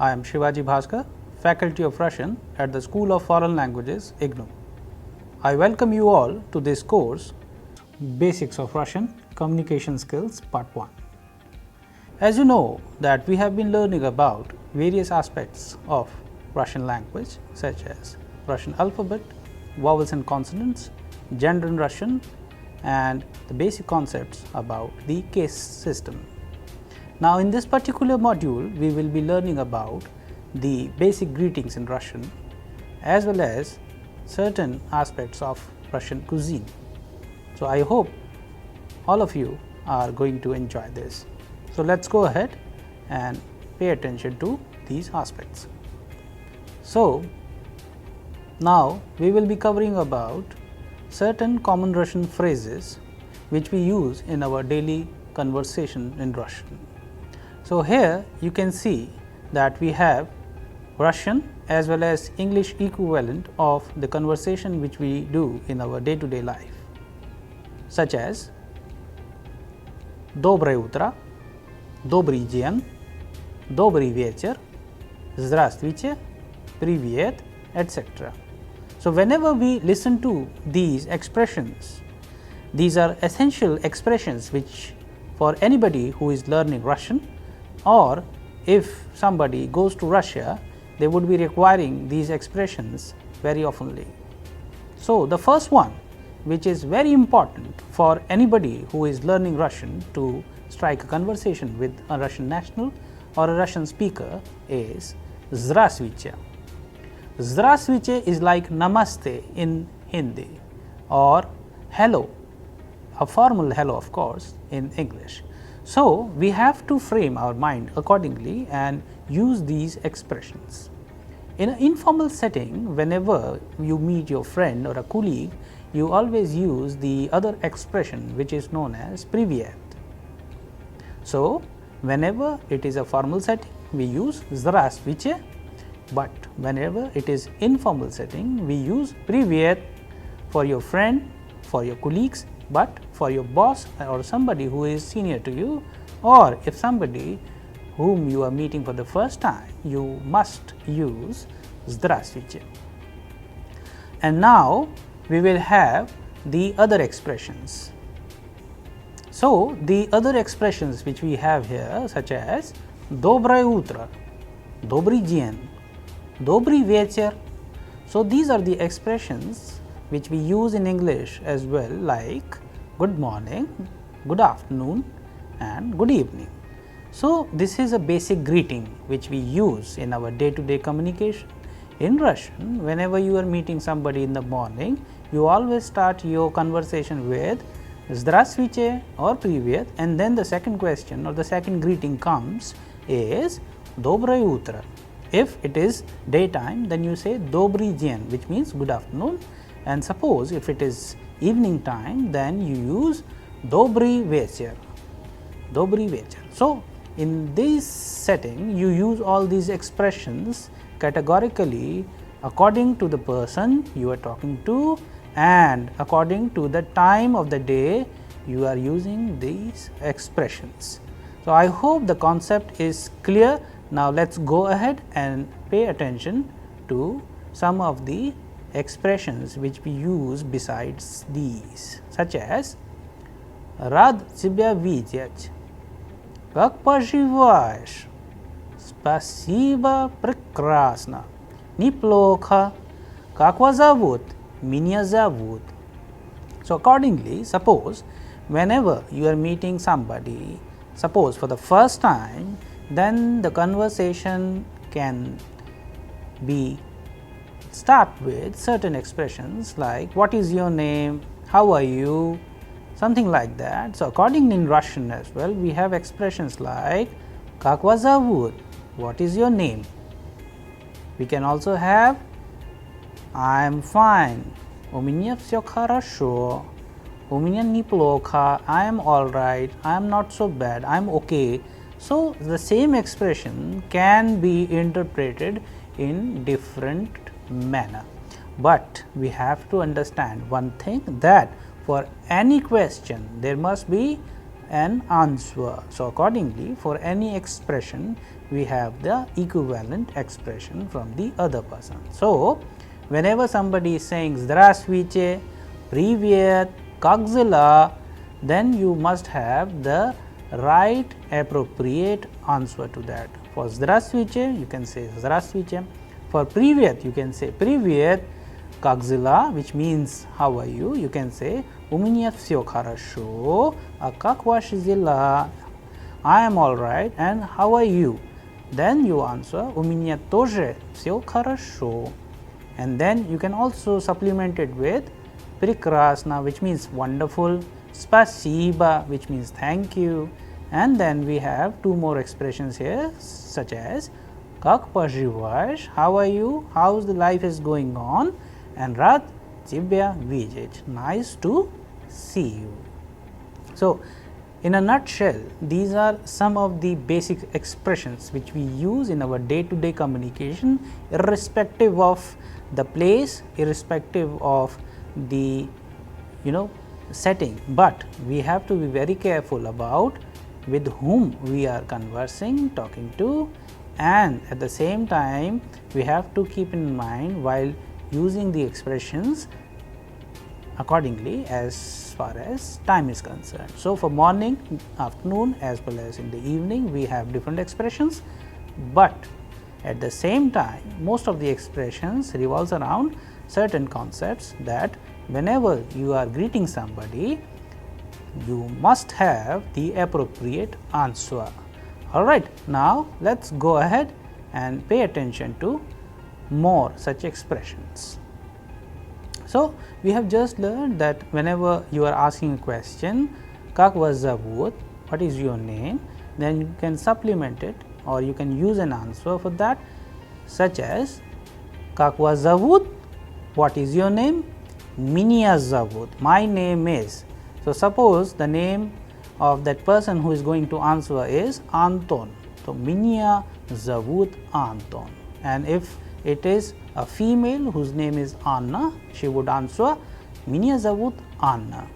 I am Shivaji Bhaskar, Faculty of Russian at the School of Foreign Languages, IGNOU. I welcome you all to this course, Basics of Russian Communication Skills Part 1. As you know that we have been learning about various aspects of Russian language such as Russian alphabet, vowels and consonants, gender in Russian, and the basic concepts about the case system. Now, in this particular module, we will be learning about the basic greetings in Russian as well as certain aspects of Russian cuisine. So, I hope all of you are going to enjoy this. So, let us go ahead and pay attention to these aspects. So, now we will be covering about certain common Russian phrases which we use in our daily conversation in Russian. So, here you can see that we have Russian as well as English equivalent of the conversation which we do in our day-to-day life, such as Доброе утро, Добрый день, Добрый вечер, Здравствуйте, Привет, etc. So, whenever we listen to these expressions, these are essential expressions which for anybody who is learning Russian, or if somebody goes to Russia, they would be requiring these expressions very oftenly. So, the first one which is very important for anybody who is learning Russian to strike a conversation with a Russian national or a Russian speaker is Здравствуйте. Здравствуйте is like Namaste in Hindi or hello, a formal hello of course in English. So, we have to frame our mind accordingly and use these expressions. In an informal setting, whenever you meet your friend or a colleague, you always use the other expression which is known as Привет. So, whenever it is a formal setting, we use Здравствуйте, but whenever it is informal setting, we use Привет for your friend, for your colleagues, but for your boss or somebody who is senior to you, or if somebody whom you are meeting for the first time, you must use Здравствуйте. And now we will have the other expressions. So, the other expressions which we have here such as Доброе утро, Добрый день, Добрый вечер. So, these are the expressions which we use in English as well, like good morning, good afternoon and good evening. So, this is a basic greeting which we use in our day-to-day communication. In Russian, whenever you are meeting somebody in the morning, you always start your conversation with Здравствуйте or Привет, and then the second question or the second greeting comes is Доброе утро. If it is daytime, then you say Добрый день, which means good afternoon, and suppose if it is evening time, then you use Добрый вечер. Добрый вечер. So, in this setting, you use all these expressions categorically according to the person you are talking to and according to the time of the day you are using these expressions. So, I hope the concept is clear. Now, let us go ahead and pay attention to some of the expressions which we use besides these, such as Рад тебя видеть, как поживаешь, спасибо, прекрасно, неплохо, как вас зовут, меня зовут. So, accordingly, suppose whenever you are meeting somebody, suppose for the first time, then the conversation can be start with certain expressions like what is your name, how are you, something like that. So, accordingly in Russian as well, we have expressions like как вас зовут, what is your name. We can also have I am fine, у меня все хорошо, у меня неплохо, I am alright, I am not so bad, I am okay. So, the same expression can be interpreted in different manner, but we have to understand one thing, that for any question there must be an answer. So, accordingly, for any expression we have the equivalent expression from the other person. So, whenever somebody is saying Здравствуйте, Привет, как дела, then you must have the right appropriate answer to that. For Здравствуйте, you can say Здравствуйте. For Привет, you can say Привет, как дела, which means how are you, you can say у меня все хорошо, а как ваши дела? I am all right, and how are you? Then you answer у меня тоже все хорошо. And then you can also supplement it with прекрасно, which means wonderful, спасибо, which means thank you, and then we have two more expressions here, such as как поживаешь, how are you, how's the life is going on, and рад тебя видеть, nice to see you. So, in a nutshell, these are some of the basic expressions which we use in our day-to-day communication, irrespective of the place, irrespective of the setting, but we have to be very careful about with whom we are conversing, talking to, and at the same time we have to keep in mind while using the expressions accordingly as far as time is concerned. So, for morning, afternoon, as well as in the evening, we have different expressions, but at the same time most of the expressions revolves around certain concepts that whenever you are greeting somebody, you must have the appropriate answer. All right, now let us go ahead and pay attention to more such expressions. So, we have just learned that whenever you are asking a question, как вас зовут, what is your name, then you can supplement it or you can use an answer for that, such as как вас зовут, what is your name, меня зовут, my name is. So, suppose the name of that person who is going to answer is Anton. So, меня зовут Anton, and if it is a female whose name is Anna, she would answer меня зовут Anna.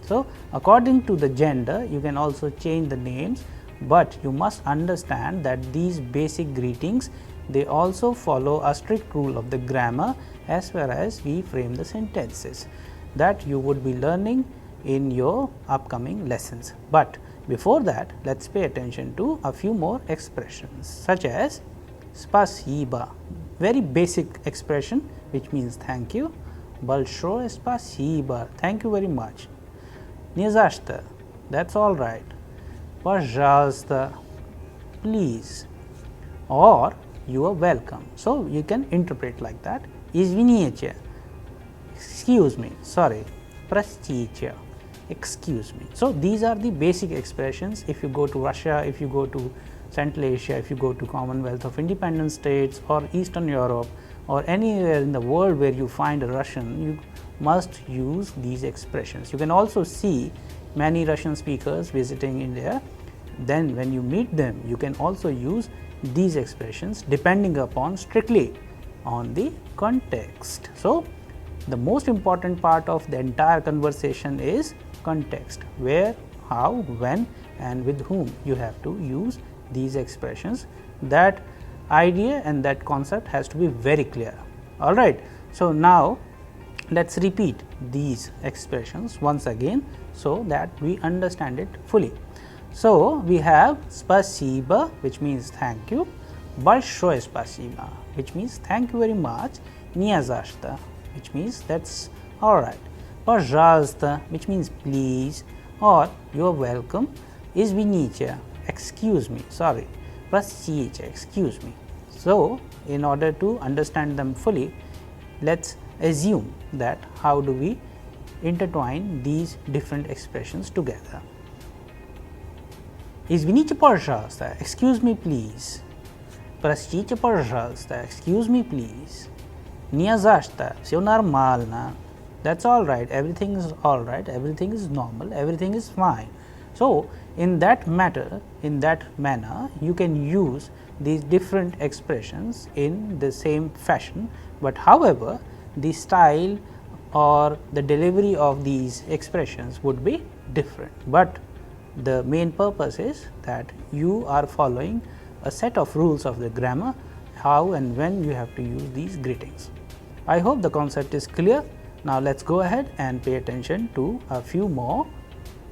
So, according to the gender, you can also change the names, but you must understand that these basic greetings, they also follow a strict rule of the grammar as far as we frame the sentences that you would be learning in your upcoming lessons. But before that, let us pay attention to a few more expressions, such as спасибо, very basic expression which means thank you. Большое спасибо, thank you very much. Не за что, that's all right. Пожалуйста, please, or you are welcome. So, you can interpret like that. Извините, excuse me, sorry, простите, excuse me. So, these are the basic expressions. If you go to Russia, if you go to Central Asia, if you go to Commonwealth of Independent States or Eastern Europe or anywhere in the world where you find a Russian, you must use these expressions. You can also see many Russian speakers visiting India. Then when you meet them, you can also use these expressions depending upon strictly on the context. So, the most important part of the entire conversation is context, where, how, when, and with whom you have to use these expressions. That idea and that concept has to be very clear. All right. So, now let us repeat these expressions once again, so that we understand it fully. So, we have спасибо, which means thank you, большое спасибо, which means thank you very much, не за что, which means that's all right, пожалуйста, which means please, or you are welcome, извините, excuse me, sorry, простите, excuse me. So, in order to understand them fully, let us assume that how do we intertwine these different expressions together. Извините, пожалуйста, excuse me please, простите, пожалуйста, excuse me please, не за что, все нормально, that's all right, everything is all right, everything is normal, everything is fine. So, in that matter, in that manner, you can use these different expressions in the same fashion, but however, the style or the delivery of these expressions would be different. But the main purpose is that you are following a set of rules of the grammar, how and when you have to use these greetings. I hope the concept is clear. Now, let us go ahead and pay attention to a few more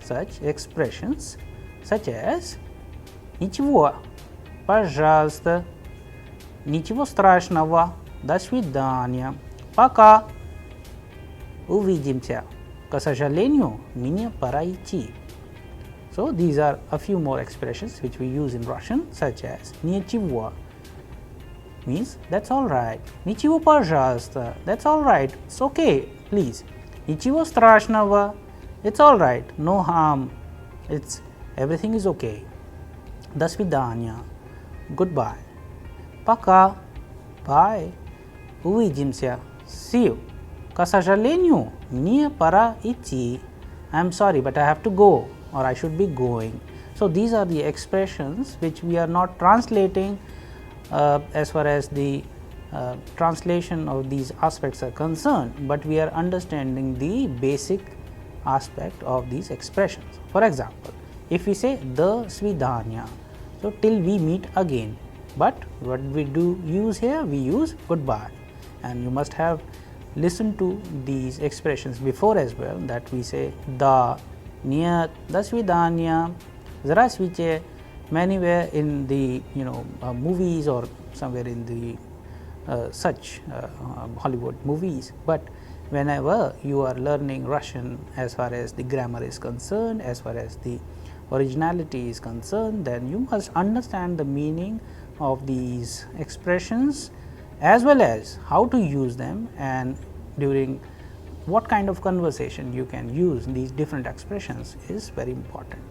such expressions, such as ничего, пожалуйста, ничего страшного, до свидания, пока, увидимся, к сожалению, мне пора идти. So, these are a few more expressions which we use in Russian, such as ничего means that's all right, ничего пожалуйста, that's all right, it's okay, please, ничего страшного, it's all right, no harm, it's everything is okay, до свидания, goodbye, пока, bye, увидимся, see you, к сожалению, мне пора идти, I'm sorry but I have to go or I should be going. So, these are the expressions which we are not translating as far as the translation of these aspects are concerned, but we are understanding the basic aspect of these expressions. For example, if we say the svidanya, so till we meet again, but what we do use here, we use goodbye, and you must have listened to these expressions before as well, that we say da, нет, до свидания, здравствуйте, manywhere in the movies or somewhere in the such Hollywood movies, but whenever you are learning Russian as far as the grammar is concerned, as far as the originality is concerned, then you must understand the meaning of these expressions as well as how to use them and during what kind of conversation you can use these different expressions is very important.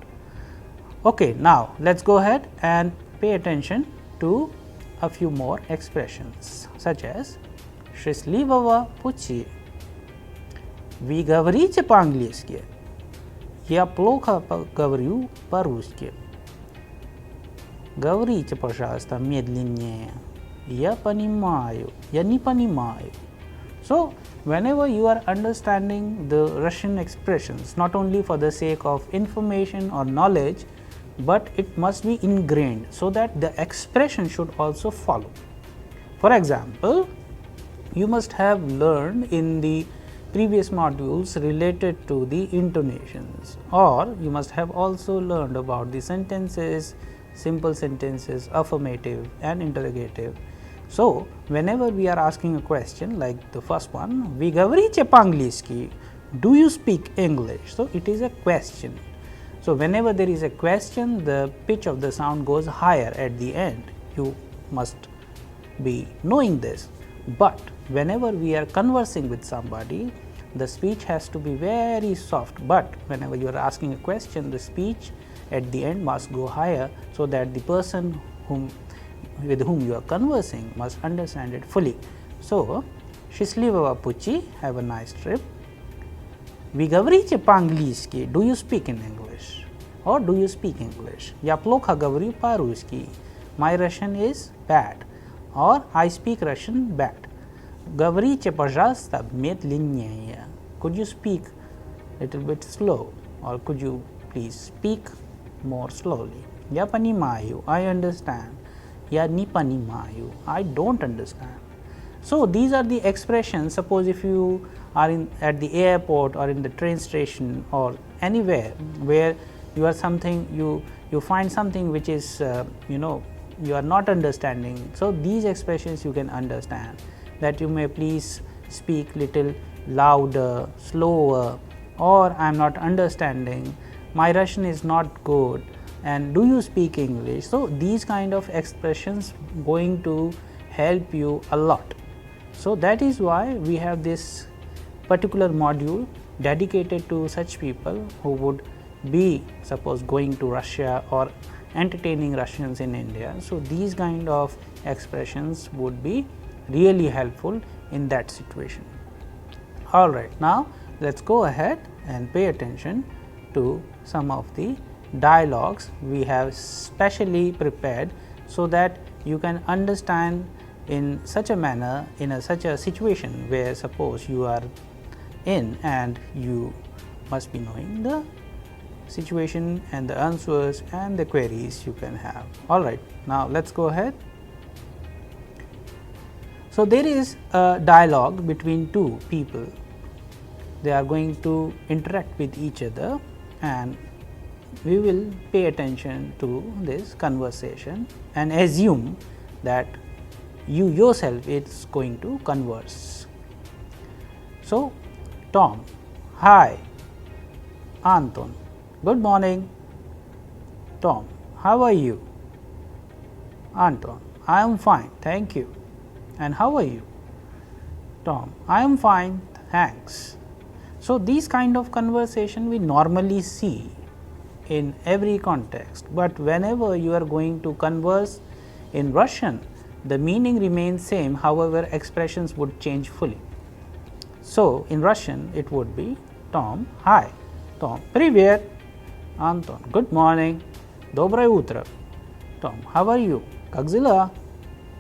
Okay, now let us go ahead and pay attention to a few more expressions, such as счастливого пути. Вы говорите по-английски? Я плохо говорю по-русски. Говорите, пожалуйста, медленнее. Я понимаю. Я не понимаю. So, whenever you are understanding the Russian expressions, not only for the sake of information or knowledge, but it must be ingrained, so that the expression should also follow. For example, you must have learned in the previous modules related to the intonations, or you must have also learned about the sentences, simple sentences, affirmative and interrogative. So, whenever we are asking a question like the first one, вы говорите по-английски, do you speak English? So, it is a question. So, whenever there is a question, the pitch of the sound goes higher at the end. You must be knowing this, but whenever we are conversing with somebody, the speech has to be very soft, but whenever you are asking a question, the speech at the end must go higher, so that the person with whom you are conversing must understand it fully. So, счастливого пути, have a nice trip. Вы говорите по-английски, do you speak in English? Or do you speak English? Я плохо говорю по-русски, my Russian is bad. Or I speak Russian bad. Говорите, пожалуйста, медленнее. Could you speak a little bit slow? Or could you please speak more slowly? Я понимаю, I understand. Я не понимаю, I don't understand. So, these are the expressions. Suppose if you are at the airport or in the train station or anywhere where you are you find something which is you are not understanding. So, these expressions you can understand, that you may please speak little louder, slower, or I am not understanding, my Russian is not good, and do you speak English? So, these kind of expressions going to help you a lot. So, that is why we have this particular module dedicated to such people who would be suppose going to Russia or entertaining Russians in India. So, these kind of expressions would be really helpful in that situation. Alright, now let us go ahead and pay attention to some of the dialogues we have specially prepared, so that you can understand in such a manner, in such a situation where suppose you are in and you must be knowing the situation and the answers and the queries you can have. Alright, now let us go ahead. So, there is a dialogue between two people. They are going to interact with each other, and we will pay attention to this conversation and assume that you yourself is going to converse. So, Tom, hi. Anton, good morning. Tom, how are you? Anton, I am fine, thank you. And how are you? Tom, I am fine, thanks. So, these kind of conversation we normally see in every context, but whenever you are going to converse in Russian, the meaning remains same, however expressions would change fully. So, in Russian it would be Tom, hi. Tom, привет. Anton, good morning. Доброе утро. Tom, how are you? Как дела?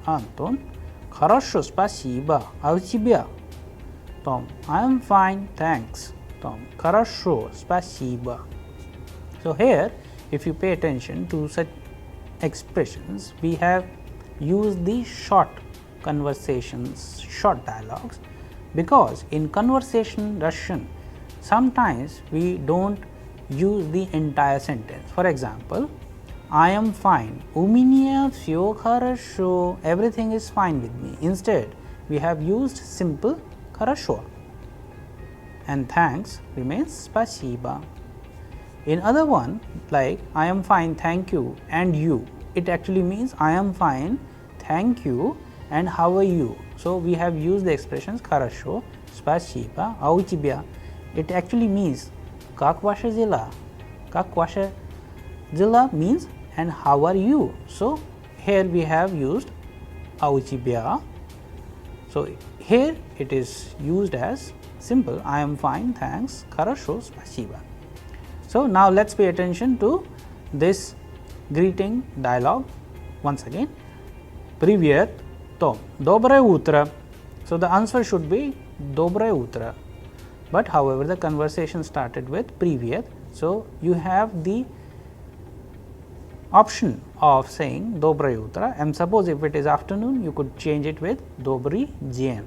Anton, хорошо, спасибо. А у тебя? Tom, I am fine, thanks. Tom, хорошо, спасибо. So, here if you pay attention to such expressions, we have used the short conversations, short dialogues, because in conversation Russian sometimes we don't use the entire sentence. For example, I am fine, у меня все хорошо, everything is fine with me. Instead, we have used simple хорошо, and thanks remains спасибо. In other one, like I am fine, thank you, and you, it actually means I am fine, thank you, and how are you. So, we have used the expressions хорошо, спасибо, а у тебя. It actually means как ваши дела, как ваши дела means and how are you. So, here we have used а у тебя. So, here it is used as simple I am fine, thanks, хорошо, спасибо. So, now let us pay attention to this greeting dialogue once again. Привет, Tom. Доброе утро. So, the answer should be доброе утро, but however the conversation started with привет. So, you have the option of saying доброе утро, and suppose if it is afternoon you could change it with добрый день,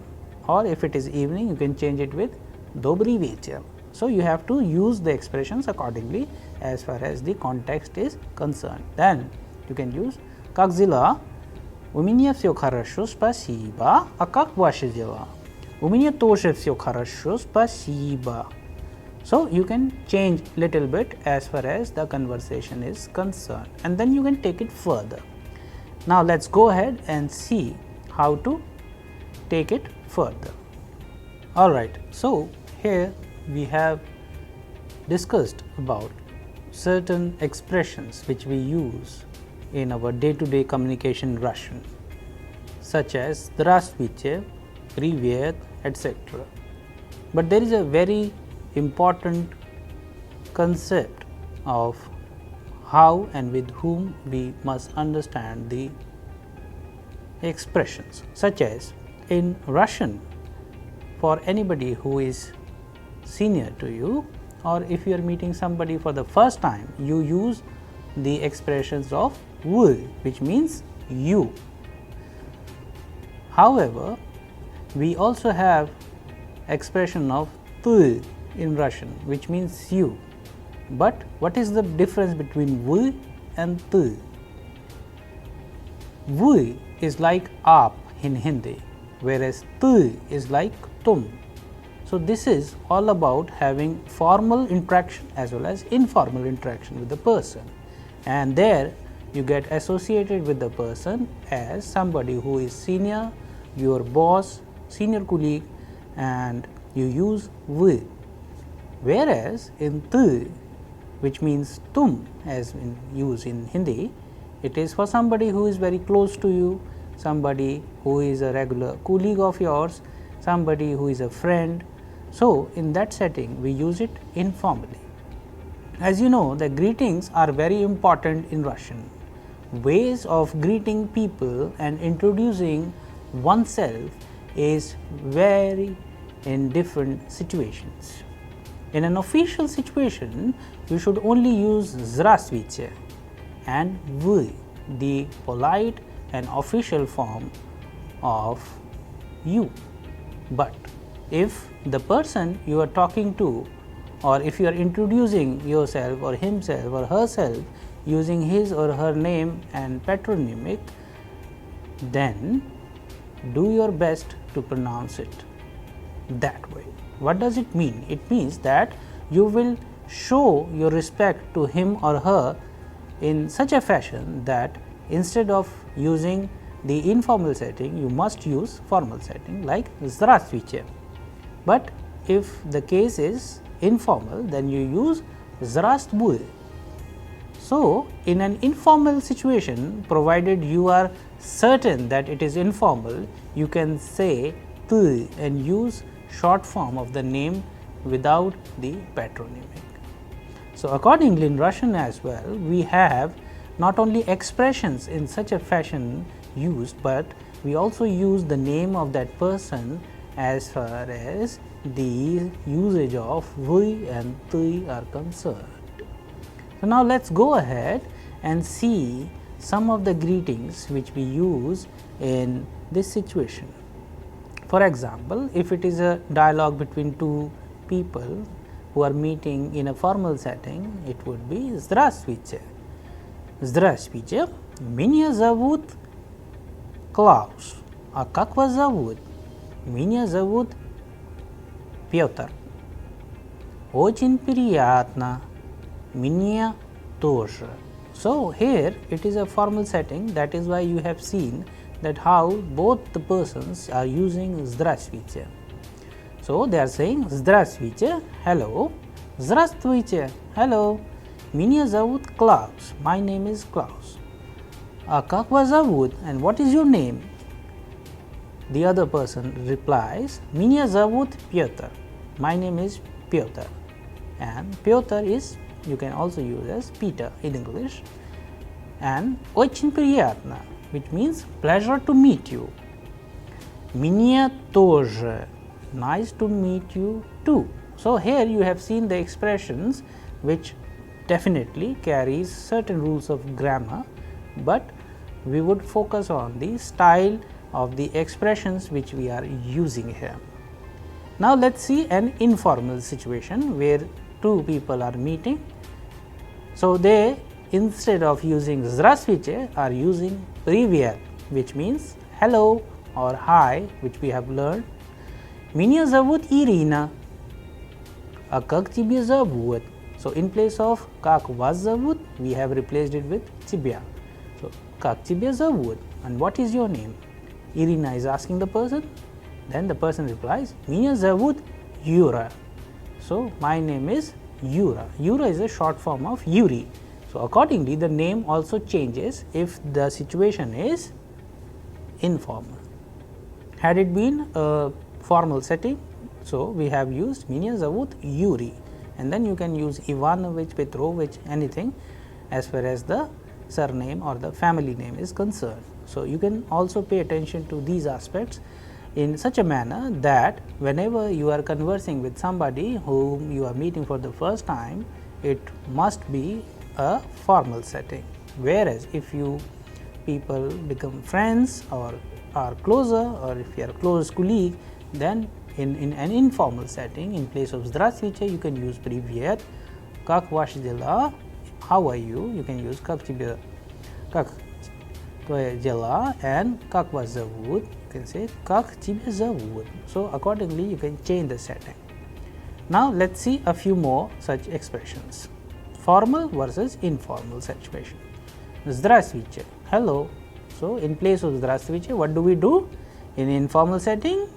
or if it is evening you can change it with добрый вечер. So, you have to use the expressions accordingly as far as the context is concerned. Then you can use как дела, у меня все хорошо, спасибо, а как ваши дела? У меня тоже все хорошо, спасибо. So, you can change little bit as far as the conversation is concerned, and then you can take it further. Now, let us go ahead and see how to take it further. Alright, so here we have discussed about certain expressions which we use in our day-to-day communication in Russian, such as здравствуйте, привет, etc. But there is a very important concept of how and with whom we must understand the expressions, such as in Russian, for anybody who is senior to you, or if you are meeting somebody for the first time, you use the expressions of вы, which means you. However, we also have expression of ты in Russian, which means you. But what is the difference between вы and ты? Вы is like आप in Hindi, whereas ты is like तुम. So, this is all about having formal interaction as well as informal interaction with the person, and there you get associated with the person as somebody who is senior, your boss, senior colleague, and you use вы. Whereas in ты, which means तुम as in use in Hindi, it is for somebody who is very close to you, somebody who is a regular colleague of yours, somebody who is a friend. So, in that setting we use it informally. As you know, the greetings are very important in Russian. Ways of greeting people and introducing oneself is very in different situations. In an official situation, you should only use Zdravstvuyte and Vy, the polite and official form of you. But if the person you are talking to, or if you are introducing yourself or himself or herself using his or her name and patronymic, then do your best to pronounce it that way. What does it mean? It means that you will show your respect to him or her in such a fashion that instead of using the informal setting, you must use formal setting like Zdravstvuyte. But if the case is informal, then you use Zdravstvuy. So, in an informal situation, provided you are certain that it is informal, you can say ty and use short form of the name without the patronymic. So, accordingly in Russian as well, we have not only expressions in such a fashion used, but we also use the name of that person as far as the usage of Vy and ty are concerned. So, now let us go ahead and see some of the greetings which we use in this situation. For example, if it is a dialogue between two people who are meeting in a formal setting, it would be Здравствуйте. Здравствуйте, меня зовут Клаус. А как вас зовут? Меня зовут Петр. Очень приятно. Меня тоже. So, here it is a formal setting, that is why you have seen that how both the persons are using Здравствуйте. So, they are saying Здравствуйте, hello, Здравствуйте, hello, меня зовут Klaus, my name is Klaus. А как вас зовут, and what is your name? The other person replies, меня зовут Петр, my name is Piotr, and Piotr is, you can also use as Peter in English, and очень приятно, which means pleasure to meet you. Мне тоже, nice to meet you too. So, here you have seen the expressions which definitely carries certain rules of grammar, but we would focus on the style of the expressions which we are using here. Now, let us see an informal situation where two people are meeting. So, they instead of using Zdravstvuyte are using Привет, which means hello or hi, which we have learned. Меня зовут Ирина. А как тебя зовут? So, in place of как вас зовут, we have replaced it with тебя. So, как тебя зовут, and what is your name? Irina is asking the person, then the person replies, меня зовут Юра. So, my name is Yura. Yura is a short form of Yuri. So, accordingly the name also changes if the situation is informal. Had it been a formal setting, so we have used меня зовут Yuri, and then you can use Ivanovich, Petrovich, anything as far as the surname or the family name is concerned. So, you can also pay attention to these aspects in such a manner that whenever you are conversing with somebody whom you are meeting for the first time, it must be a formal setting. Whereas, if you people become friends or are closer, or if you are a close colleague, then in an informal setting, in place of Здравствуйте, you can use Привет, как ваши дела, how are you, you can use как твои дела, and как вас зовут, you can say как тебя зовут. So, accordingly you can change the setting. Now, let us see a few more such expressions. Formal versus informal situation. Здравствуйте, hello. So, in place of Здравствуйте, what do we do in informal setting?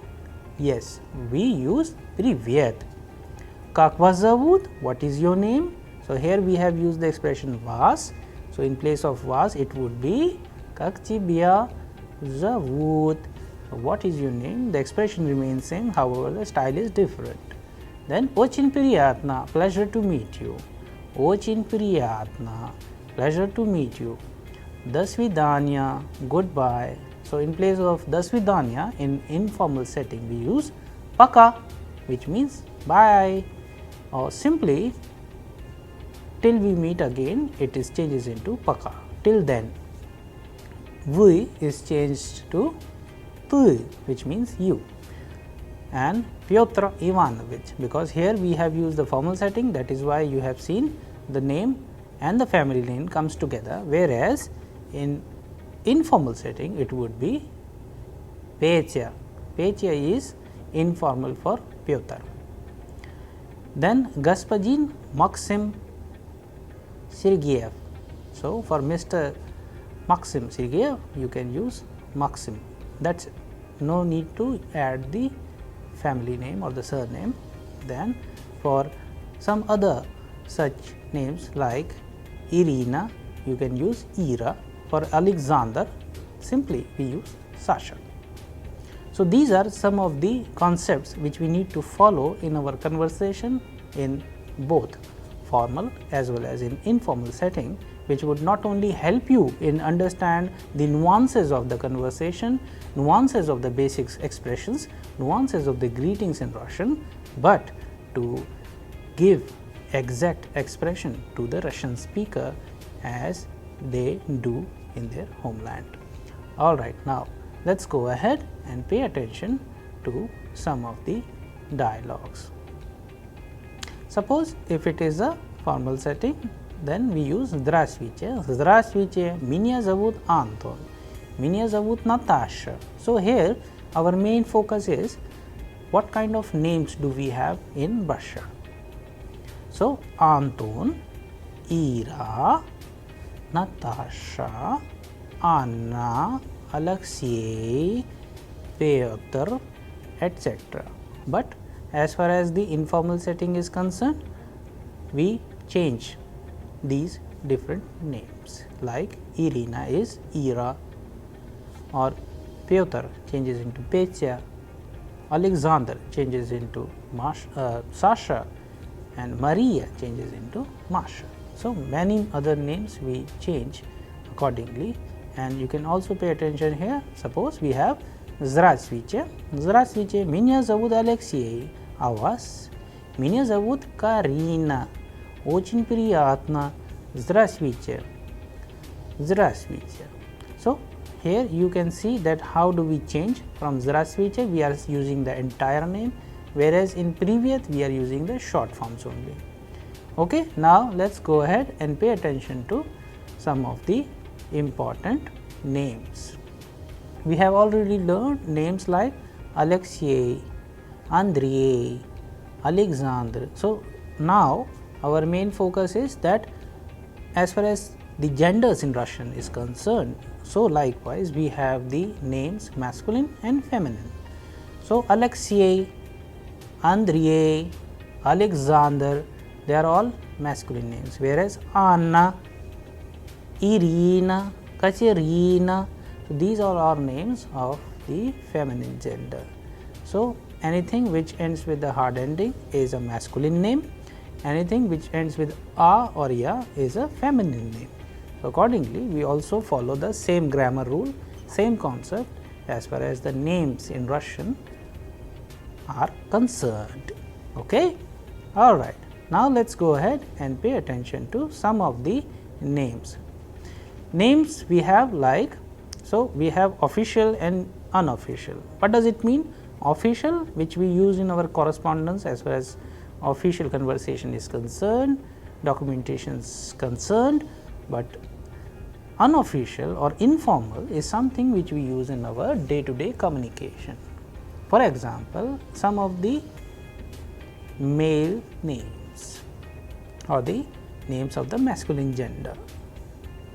Yes, we use Привет. Как вас зовут, what is your name? So, here we have used the expression вас. So, in place of вас, it would be как тебя зовут. So, what is your name? The expression remains same, however, the style is different. Then, очень приятно, pleasure to meet you. Очень приятно, pleasure to meet you. До свидания, goodbye. So, in place of до свидания, in informal setting we use пока, which means bye. or simply till we meet again it is changes into paka. Till then V is changed to P, which means you, and Pyotr Ivanovich, because here we have used the formal setting, that is why you have seen the name and the family name comes together, whereas in informal setting it would be Petya. Petya is informal for Pyotr. Then Господин Maxim Sergeyev. So, for Mr. Maxim Sergeyev you can use Maxim, that is it. No need to add the family name or the surname. Then for some other such names like Irina you can use Ira. For Alexander simply we use Sasha. So, these are some of the concepts which we need to follow in our conversation in both formal as well as in informal setting, which would not only help you in understand the nuances of the conversation, nuances of the basic expressions, nuances of the greetings in Russian, but to give exact expression to the Russian speaker as they do in their homeland. All right, now let us go ahead and pay attention to some of the dialogues. Suppose if it is a formal setting, then we use Здравствуйте. Здравствуйте, меня зовут Anton, меня зовут Natasha. So, here our main focus is what kind of names do we have in Russia. So, Anton, Ira, Natasha, Anna, Alexei, Pyotr, etc. But as far as the informal setting is concerned, we change these different names, like Irina is Ira, or Pyotr changes into Petya, Alexander changes into Sasha, and Maria changes into Masha. So, many other names we change accordingly, and you can also pay attention here. Suppose we have Здравствуйте, Здравствуйте, меня зовут Алексей, а вас? Меня зовут Карина, очень приятно, Здравствуйте, Здравствуйте. So, here you can see that how do we change from Здравствуйте, we are using the entire name, whereas in previous we are using the short forms only. Okay, now let us go ahead and pay attention to some of the important names. We have already learned names like Alexei, Andrei, Alexander. So, now our main focus is that as far as the genders in Russian is concerned, so likewise we have the names masculine and feminine. So, Alexei, Andrei, Alexander, they are all masculine names, whereas Anna, Irina, Katerina, so these are all names of the feminine gender. So, anything which ends with the hard ending is a masculine name, anything which ends with a or ya is a feminine name. So, accordingly, we also follow the same grammar rule, same concept as far as the names in Russian are concerned. Okay? All right. Now, let us go ahead and pay attention to some of the names. Names we have like, so we have official and unofficial. What does it mean? Official, which we use in our correspondence as far as official conversation is concerned, documentation is concerned, but unofficial or informal is something which we use in our day-to-day communication. For example, some of the male names or the names of the masculine gender: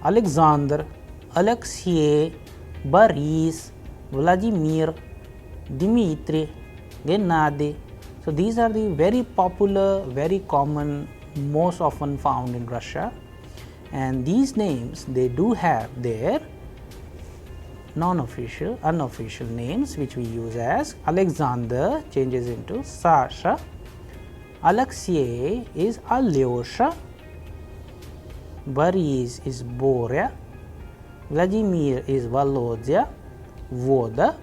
Alexander, Alexei, Boris, Vladimir, Dmitry, Gennady. So, these are the very popular, very common, most often found in Russia, and these names they do have their non-official, unofficial names which we use as Alexander changes into Sasha, Alexei is Alyosha, Boris is Borya, Vladimir is Volodya, Voda,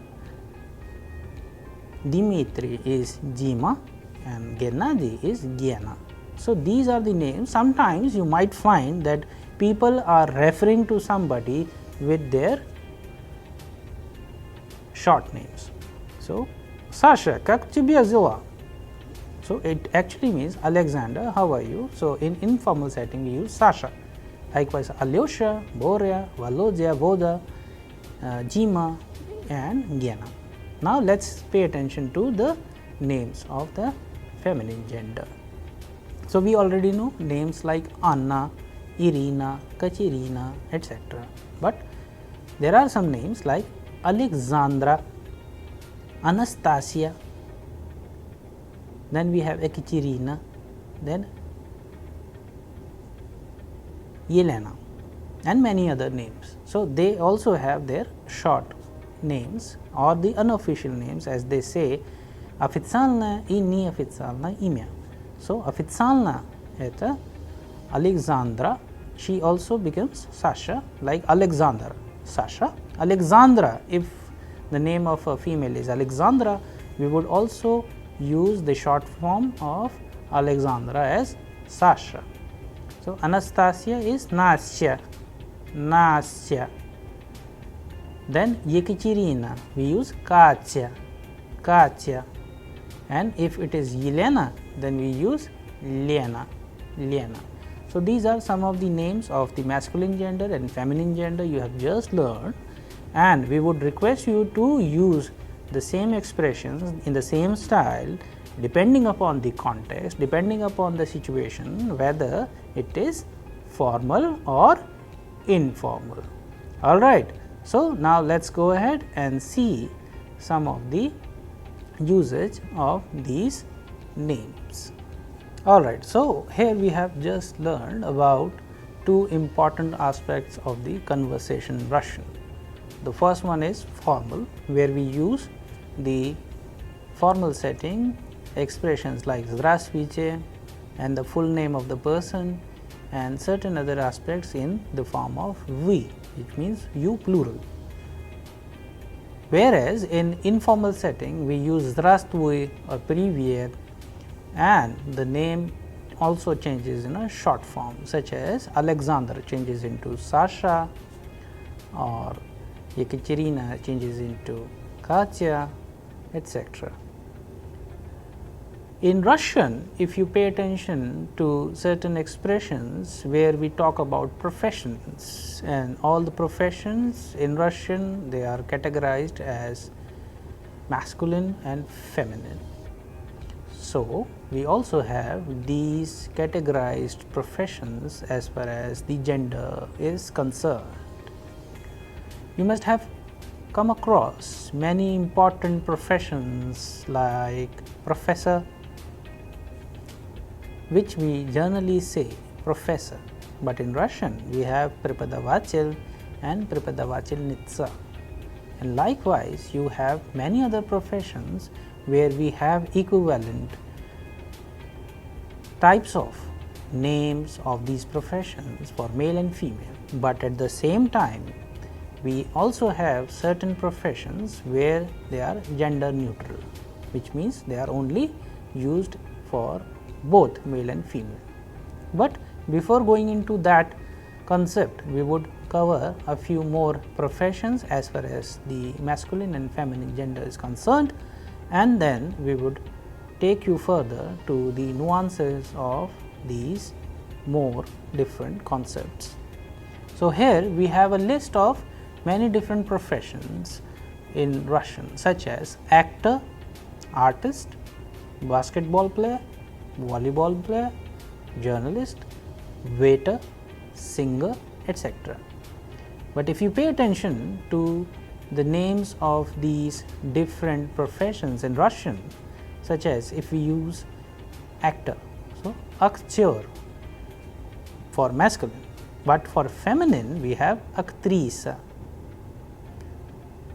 Dmitry is Dima, and Gennady is Gena. So, these are the names. Sometimes you might find that people are referring to somebody with their short names. So, Sasha, как тебе дела? So, it actually means Alexander, how are you? So, in informal setting we use Sasha. Likewise, Alyosha, Borya, Volodya, Voda, Jima and Gena. Now, let us pay attention to the names of the feminine gender. So, we already know names like Anna, Irina, Katerina, etc. But there are some names like Alexandra, Anastasia, then we have Ekaterina, then Yelena and many other names. So, they also have their short names or the unofficial names, as they say официальное и неофициальное имя. So, официально это Alexandra, she also becomes Sasha, like Alexander, Sasha. Alexandra, if the name of a female is Alexandra, we would also use the short form of Alexandra as Sasha. So, Anastasia is Nastya, Nastya. Then Yekaterina, we use Katya, Katya. And if it is Yelena, then we use Lena, Lena. So, these are some of the names of the masculine gender and feminine gender you have just learned, and we would request you to use the same expressions in the same style depending upon the context, depending upon the situation, whether it is formal or informal. All right. So, now let us go ahead and see some of the usage of these names. All right. So, here we have just learned about two important aspects of the conversation in Russian. The first one is formal, where we use the formal setting expressions like Здравствуйте and the full name of the person and certain other aspects in the form of we, which means you plural. Whereas, in informal setting we use Здравствуй or Привет, and the name also changes in a short form, such as Alexander changes into Sasha, or Yekaterina changes into Katya, etc. In Russian, if you pay attention to certain expressions where we talk about professions, and all the professions in Russian, they are categorized as masculine and feminine. So, we also have these categorized professions as far as the gender is concerned. You must have come across many important professions like professor, which we generally say professor, but in Russian we have преподаватель and преподавательница, and likewise you have many other professions where we have equivalent types of names of these professions for male and female, but at the same time we also have certain professions where they are gender neutral, which means they are only used for both male and female. But before going into that concept, we would cover a few more professions as far as the masculine and feminine gender is concerned, and then we would take you further to the nuances of these more different concepts. So, here we have a list of many different professions in Russian, such as actor, artist, basketball player, volleyball player, journalist, waiter, singer, etc. But if you pay attention to the names of these different professions in Russian, such as if we use actor, so acteur for masculine, but for feminine we have actrisa.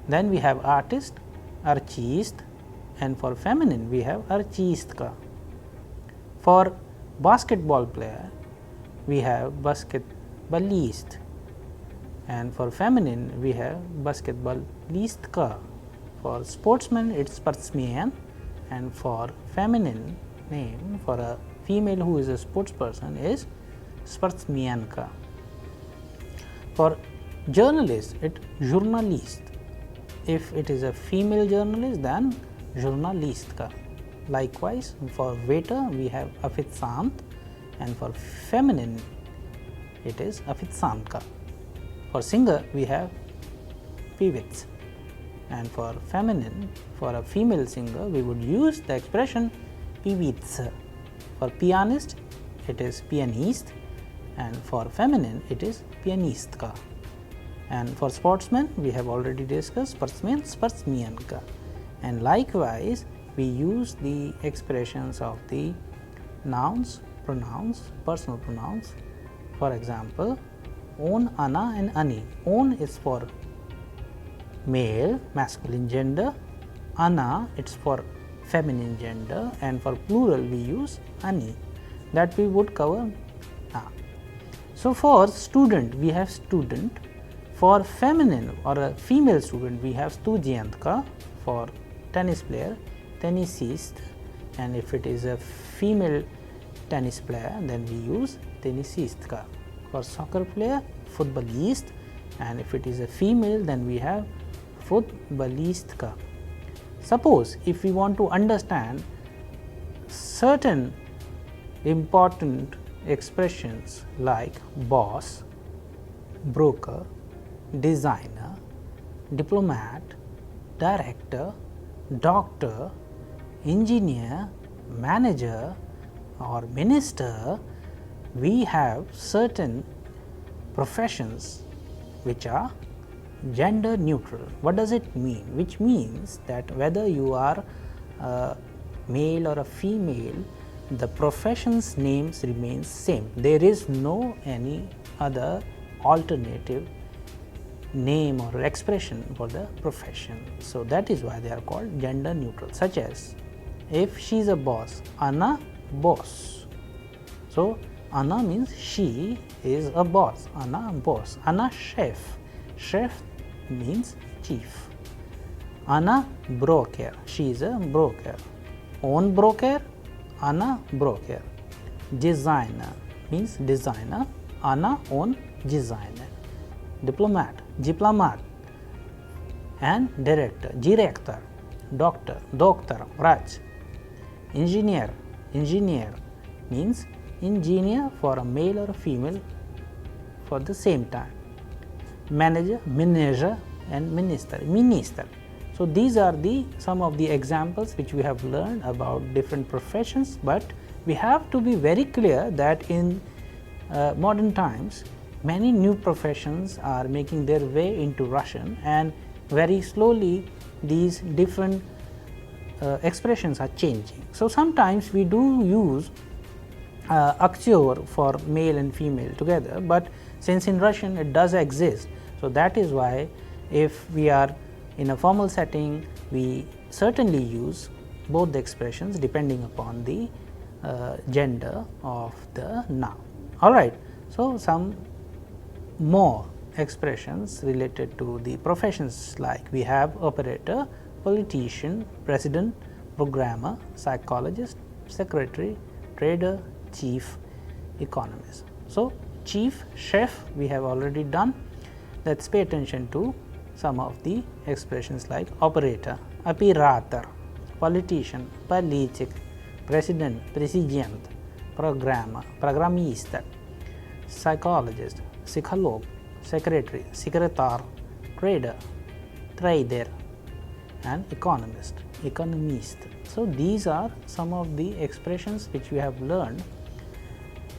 Then we have artist, artist, and for feminine we have artistka. For basketball player we have basketballist, and for feminine we have basketballistka. For sportsman it is sportsman, and for feminine name for a female who is a sports person is sportsmianka. For journalist, it journalist. If it is a female journalist, then journalistka. Likewise, for waiter, we have afitsant, and for feminine, it is afitsanka. For singer, we have pivits, and for feminine, for a female singer, we would use the expression pivitsa. For pianist, it is pianist, and for feminine, it is pianistka. And for sportsman, we have already discussed sportsman, sportsmianka. And likewise, we use the expressions of the nouns, pronouns, personal pronouns. For example, on, ana and ani. On is for male, masculine gender. Ana, it's for feminine gender, and for plural we use ani. That we would cover now. So for student, we have student. For feminine or a female student, we have studiantka. For tennis player, tennisist, and if it is a female tennis player, then we use tennisistka. For soccer player, footballist, and if it is a female, then we have footballistka. Suppose if we want to understand certain important expressions like boss, broker, designer, diplomat, director, doctor, engineer, manager or minister, we have certain professions which are gender neutral. What does it mean? Which means that whether you are a male or a female, the profession's names remains same. There is no any other alternative name or expression for the profession. So that is why they are called gender neutral, such as if she is a boss, Anna boss. So Anna means she is a boss, Anna boss. Anna chef, chef means chief. Anna broker, she is a broker. Own broker, Anna broker. Designer means designer, Anna own designer. Diplomat, diplomat, and director, director, doctor, doctor, vrach. Engineer, engineer means engineer for a male or a female for the same time. Manager, manager, and minister, minister. So these are the some of the examples which we have learned about different professions, but we have to be very clear that in modern times many new professions are making their way into Russian, and very slowly these different expressions are changing. So sometimes we do use aktyur for male and female together, but since in Russian it does exist, so that is why if we are in a formal setting, we certainly use both the expressions depending upon the gender of the noun. All right. So some more expressions related to the professions, like we have operator, politician, president, programmer, psychologist, secretary, trader, chief, economist. So chief, chef we have already done. Let's pay attention to some of the expressions like operator, operator, politician, politic, president, president, programmer, programmista, psychologist, psycholog, secretary, secretar, trader, trader, and economist, economist. So these are some of the expressions which we have learned,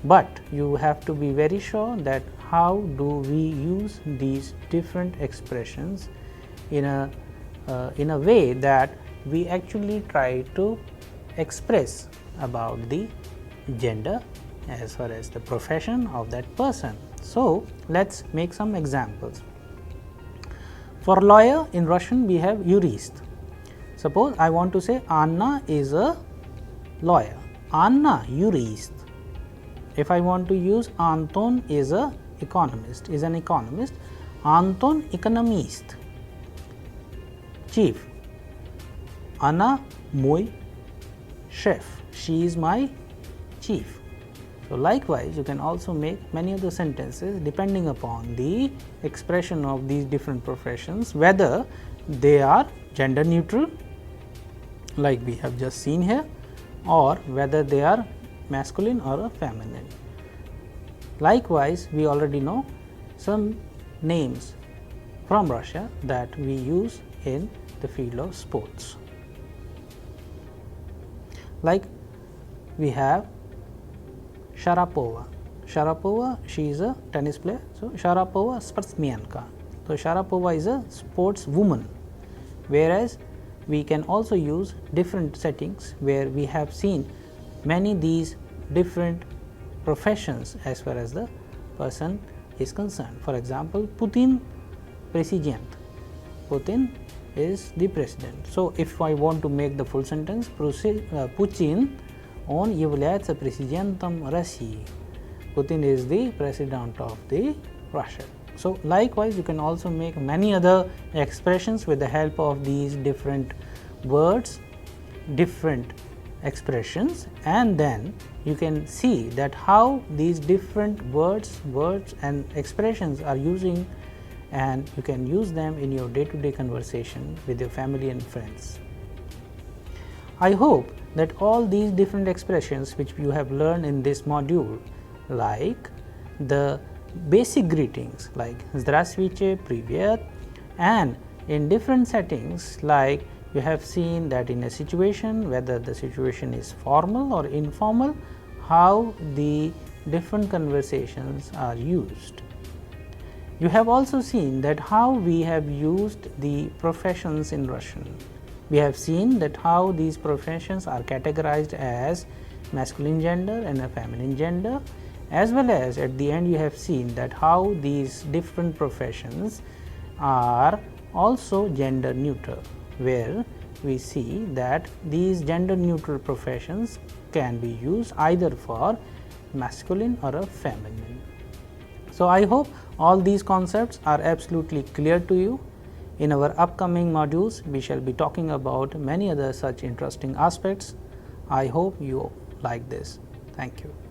but you have to be very sure that how do we use these different expressions in a way that we actually try to express about the gender as far as the profession of that person. So let's make some examples. For lawyer in Russian we have yurist. Suppose I want to say Anna is a lawyer, Anna yurist. If I want to use Anton is a economist, is an economist, Anton economist. Chief, Anna mой chef, she is my chief. So, likewise you can also make many other sentences depending upon the expression of these different professions, whether they are gender neutral like we have just seen here, or whether they are masculine or feminine. Likewise, we already know some names from Russia that we use in the field of sports. Like we have Sharapova. Sharapova, she is a tennis player. So, Sharapova sportsmenka. So, Sharapova is a sports woman, whereas we can also use different settings where we have seen many these different professions as far as the person is concerned. For example, Putin president. Putin is the president. So, if I want to make the full sentence, Putin он является президентом России. Putin is the president of the Russia. So, likewise you can also make many other expressions with the help of these different words, different expressions, and then you can see that how these different words and expressions are using, and you can use them in your day-to-day conversation with your family and friends. I hope that all these different expressions which you have learned in this module, like the basic greetings like Здравствуйте, Привет, and in different settings like you have seen that in a situation, whether the situation is formal or informal, how the different conversations are used. You have also seen that how we have used the professions in Russian. We have seen that how these professions are categorized as masculine gender and a feminine gender, as well as at the end you have seen that how these different professions are also gender neutral, where we see that these gender neutral professions can be used either for masculine or a feminine. So, I hope all these concepts are absolutely clear to you. In our upcoming modules, we shall be talking about many other such interesting aspects. I hope you like this. Thank you.